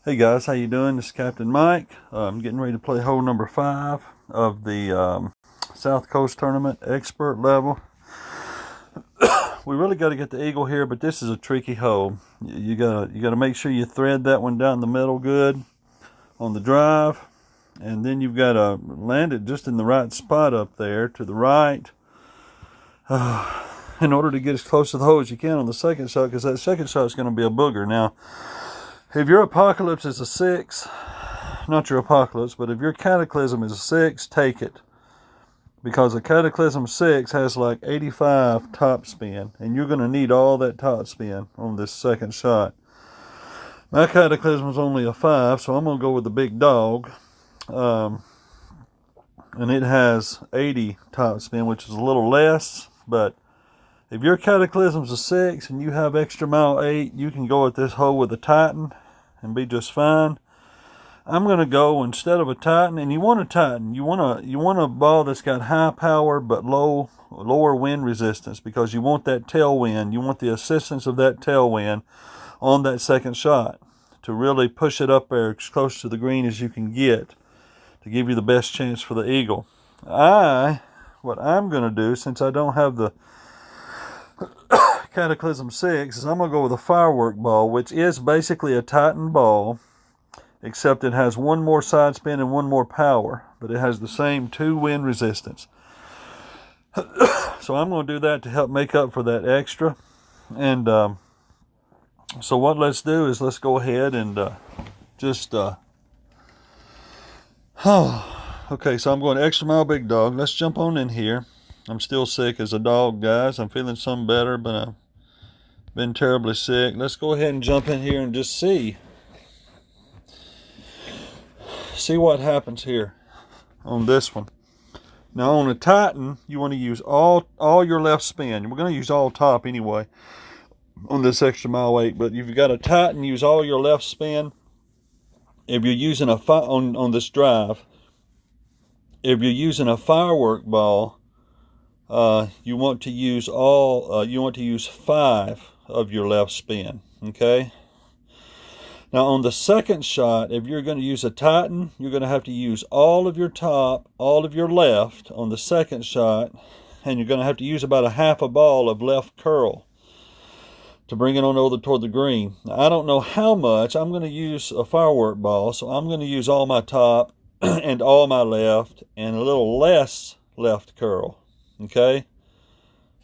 Hey guys, how you doing? This is Captain Mike. I'm getting ready to play hole number 5 of the South Coast Tournament expert level. We really got to get the eagle here, but this is a tricky hole. You gotta make sure you thread that one down the middle good on the drive, and then you've got to land it just in the right spot up there to the right in order to get as close to the hole as you can on the second shot, because that second shot is going to be a booger. Now, if your apocalypse is a 6, not your apocalypse, but if your cataclysm is a 6, take it. Because a cataclysm 6 has like 85 top spin, and you're going to need all that top spin on this second shot. My cataclysm is only a 5, so I'm going to go with the big dog. And it has 80 top spin, which is a little less, but if your cataclysm's a 6 and you have extra mile 8, you can go at this hole with a Titan and be just fine. I'm going to go, instead of a Titan, and you want a Titan, you want a ball that's got high power but lower wind resistance, because you want that tailwind, you want the assistance of that tailwind on that second shot to really push it up there as close to the green as you can get to give you the best chance for the eagle. What I'm going to do, since I don't have the Cataclysm 6, is I'm going to go with a firework ball, which is basically a Titan ball, except it has one more side spin and one more power, but it has the same 2 wind resistance. So I'm going to do that to help make up for that extra. And so what let's do is let's go ahead and okay, so I'm going extra mile big dog. Let's jump on in here. I'm still sick as a dog, guys. I'm feeling some better, but I've been terribly sick. Let's go ahead and jump in here and just see what happens here on this one. Now on a Titan, you want to use all your left spin. We're going to use all top anyway on this extra mile 8, but if you've got a Titan, use all your left spin. If you're using on this drive, if you're using a firework ball, you want to use 5 of your left spin. Okay. Now on the second shot, if you're going to use a Titan, you're going to have to use all of your top, all of your left on the second shot, and you're going to have to use about a half a ball of left curl to bring it on over toward the green. Now, I don't know how much. I'm going to use a firework ball, so I'm going to use all my top and all my left and a little less left curl. Okay?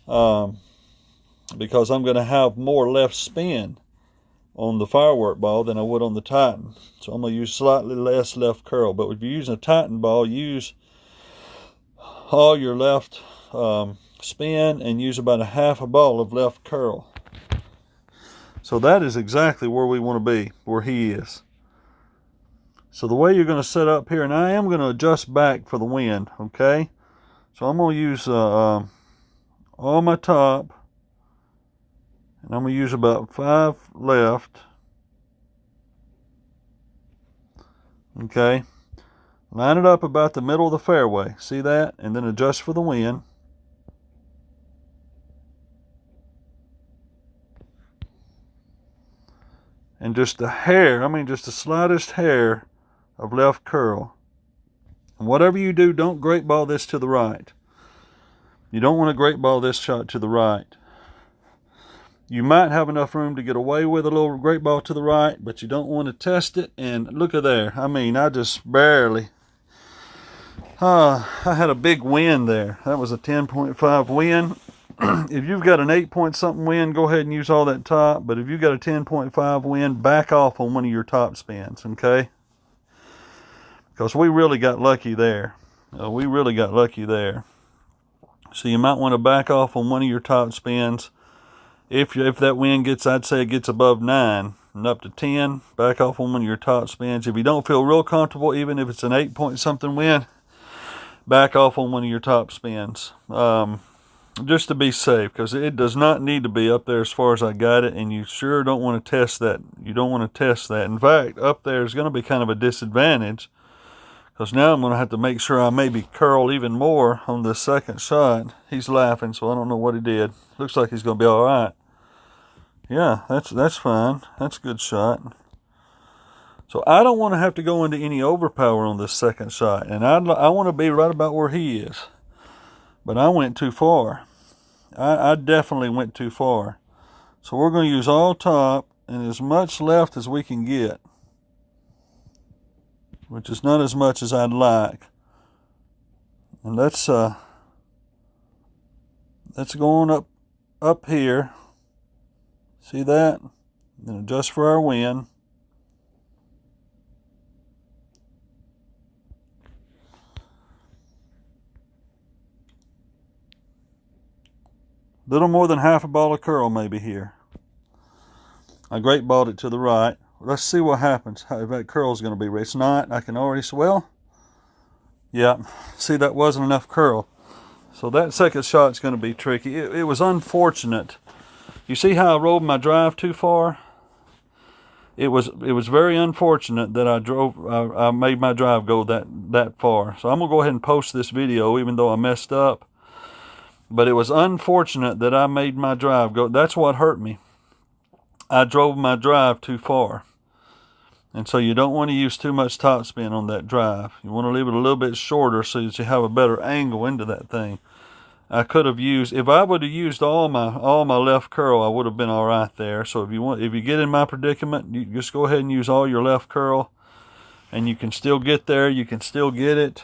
Because I'm going to have more left spin on the firework ball than I would on the Titan. So I'm going to use slightly less left curl. But if you're using a Titan ball, use all your left spin and use about a half a ball of left curl. So that is exactly where we want to be, where he is. So the way you're going to set up here, and I am going to adjust back for the wind, okay? So I'm going to use all my top, and I'm going to use about 5 left. Okay. Line it up about the middle of the fairway. See that? And then adjust for the wind. And just a hair, just the slightest hair of left curl. And whatever you do, don't great ball this to the right. You don't want to great ball this shot to the right. You might have enough room to get away with a little great ball to the right, but you don't want to test it. And look at there. I just barely. I had a big wind there. That was a 10.5 wind. If you've got an 8 point something wind, go ahead and use all that top. But if you've got a 10.5 wind, back off on one of your top spins, okay? Because we really got lucky there. So you might want to back off on one of your top spins. If that wind gets, I'd say it gets above 9 and up to 10, back off on one of your top spins. If you don't feel real comfortable, even if it's an 8 point something wind, back off on one of your top spins. Just to be safe, because it does not need to be up there as far as I got it, and you sure don't want to test that. You don't want to test that. In fact, up there is going to be kind of a disadvantage, because now I'm going to have to make sure I maybe curl even more on the second shot. He's laughing, so I don't know what he did. Looks like he's going to be all right. Yeah, that's fine. That's a good shot. So I don't want to have to go into any overpower on this second shot. And I want to be right about where he is. But I went too far. I definitely went too far. So we're going to use all top and as much left as we can get, which is not as much as I'd like. And let's go on up here. See that? Then adjust for our wind. Little more than half a ball of curl maybe here. I great balled it to the right. Let's see what happens. How that curl's going to be. It's not. I can already swell. Yeah. See, that wasn't enough curl. So that second shot's going to be tricky. It was unfortunate. You see how I rolled my drive too far? It was very unfortunate that I made my drive go that far. So I'm gonna go ahead and post this video, even though I messed up. But it was unfortunate that I made my drive go. That's what hurt me. I drove my drive too far. And so you don't want to use too much topspin on that drive. You want to leave it a little bit shorter so that you have a better angle into that thing. I could have used, if I would have used all my left curl, I would have been all right there. So if you get in my predicament, you just go ahead and use all your left curl, and you can still get there. You can still get it.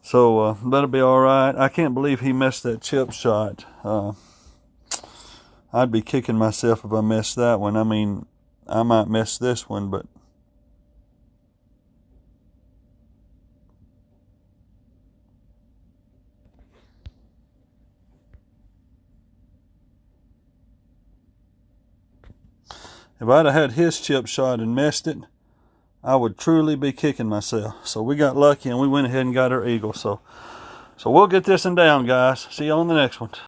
So that'll be all right. I can't believe he missed that chip shot. I'd be kicking myself if I missed that one. I mean, I might miss this one, but if I'd have had his chip shot and missed it, I would truly be kicking myself. So we got lucky and we went ahead and got our eagle. So we'll get this one down, guys. See you on the next one.